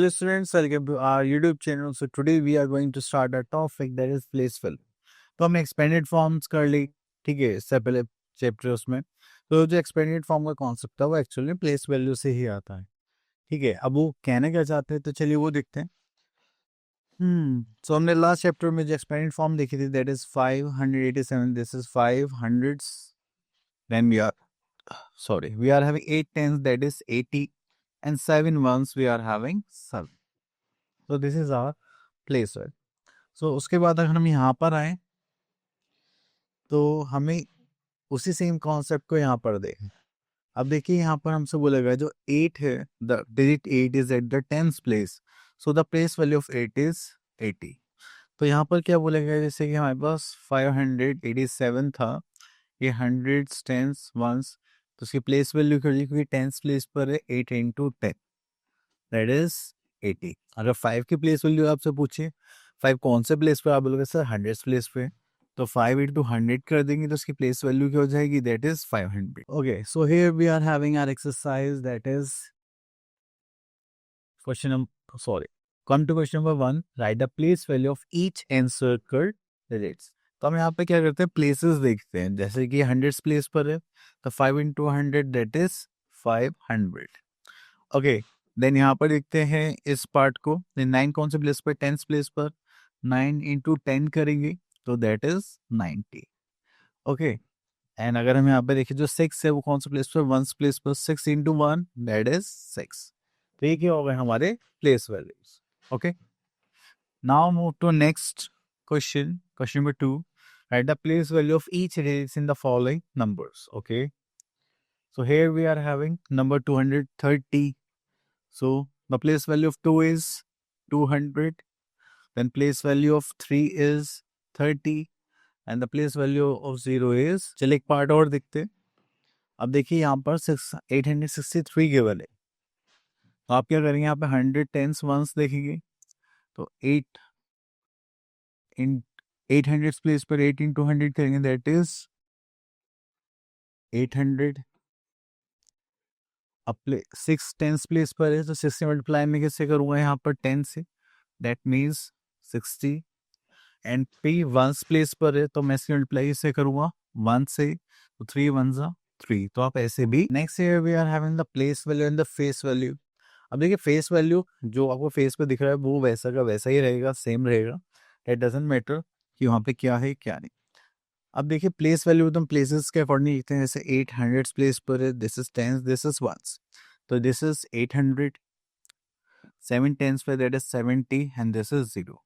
Hello students, welcome to our YouTube channel. So today we are going to start a topic that is place fill. तो हमने expanded forms कर ली, ठीक है, इससे पहले chapter उसमें। तो जो एक्सपेंडेड फॉर्म का कॉन्सेप्ट था वो एक्चुअली प्लेस वैल्यू से ही आता है, ठीक है। अब वो कहना क्या चाहते हैं तो चलिए वो देखते हैं। सो हमने लास्ट चैप्टर में जो एक्सपेंडेड फॉर्म देखी थी that is 587, this is 500, then we are having 8 tens, that is 80, and 7 ones we are having 7. So this is our place word. So उसके बाद अगर हम यहाँ पर आए तो हमें उसी सेम कॉन्सेप्ट को यहाँ पर देखें। अब देखिए यहाँ पर हमसे बोलेगा जो 8 है, the digit 8 is at the 10th place, so the place value of 8 is 80। तो यहाँ पर क्या बोलेगा, जैसे कि हमारे पास 587 था, ये 100 टेंस वंस, तो उसकी प्लेस वैल्यू कर ली क्योंकि 10th प्लेस पर है 8 इंटू 10, दैट इज 80। अगर 5 की प्लेस वैल्यू आपसे पूछे 5 कौन से प्लेस पे, आप बोलोगे सर 100 प्लेस पे, तो 5 इंटू 100 कर देंगे तो उसकी प्लेस वैल्यू क्या हो जाएगी, that is 500। Okay, so here we are having our exercise that is come to question number 1, write the place value of each encircled digits। तो हम यहाँ पे क्या करते हैं, प्लेसेस देखते हैं। जैसे कि 100 प्लेस पर है तो 5 into 100 that is 500। Okay, then यहाँ पर देखते हैं इस पार्ट को, 9 कौन से प्लेस पर, 10th प्लेस पर, 9 इंटू 10 करेंगे तो दैट इज 90। ओके, एंड अगर हम यहाँ पे देखें जो 6 है वो कौन से प्लेस पर, 1st प्लेस पर, 6 इंटू 1 दैट इज 6। तो ये क्या हो गए हमारे place values. Okay, now move to next question, question number 2, write the place value of each digits in the following numbers। Okay, so here we are having number 230, so the place value of 2 is 200, then place value of 3 is 30, and the place value of 0 is, चलिए एक part और देखते हैं। अब देखिए यहाँ पर 863 given है, तो आप क्या करेंगे, यहाँ पे 100 टेंस वंस देखेंगे तो 8 इन 800 प्लेस पर 8 इंटू 100 करेंगे दैट इज 800। अब 6 टेंस प्लेस पर है तो 6 से मल्टीप्लाई में कैसे करूँगा, यहाँ पर 10 से, that means 60। And P 1 place पर है तो मैं इसकी मल्टीप्लाई से करूँगा 1 से, तो 3 1 जा 3। तो आप ऐसे भी, next year we are having the place value and the face value. अब देखिए फेस वैल्यू जो आपको फेस पे दिख रहा है वो वैसा का वैसा ही रहेगा, सेम रहेगा, इट डजेंट मैटर कि वहाँ पे क्या है क्या नहीं। अब देखिए प्लेस वैल्यू तो हम प्लेसेस के अकॉर्डिंग लिखते हैं, जैसे 800 प्लेस पर है, this is tens, this is ones, तो दिस इज 800, 7 टेंस पर that is 70, and this is 0।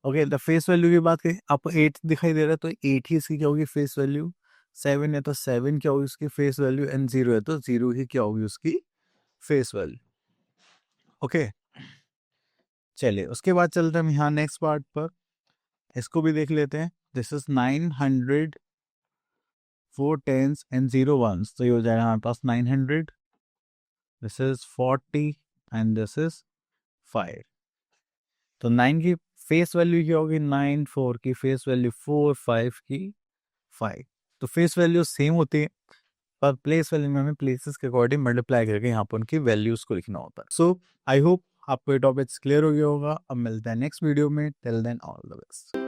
Okay, the face value की बात करें, आपको 8 दिखाई दे रहा है तो 8 ही इसकी क्या होगी फेस वैल्यू, 7 है तो 7 क्या होगी उसकी फेस वैल्यू, एंड 0 है तो 0 ही क्या होगी उसकी फेस वैल्यू। ओके, चलिए उसके बाद चलते हैं हम यहाँ नेक्स्ट पार्ट पर, इसको भी देख लेते हैं। This is 900, 4 tens and 0 ones, तो ये हो जाएगा हमारे पास 900, this is 40, and this is 5। तो 9 की फेस वैल्यू क्या होगी 9, 4 की फेस वैल्यू 4, 5 की 5। तो फेस वैल्यू सेम होती है पर प्लेस वैल्यू में हमें प्लेसेस के अकॉर्डिंग मल्टीप्लाई करके यहाँ पर उनकी वैल्यूज को लिखना होता है। सो आई होप आपको ये टॉपिक्स क्लियर हो गया होगा। अब मिलते हैं नेक्स्ट वीडियो में, till then all the best.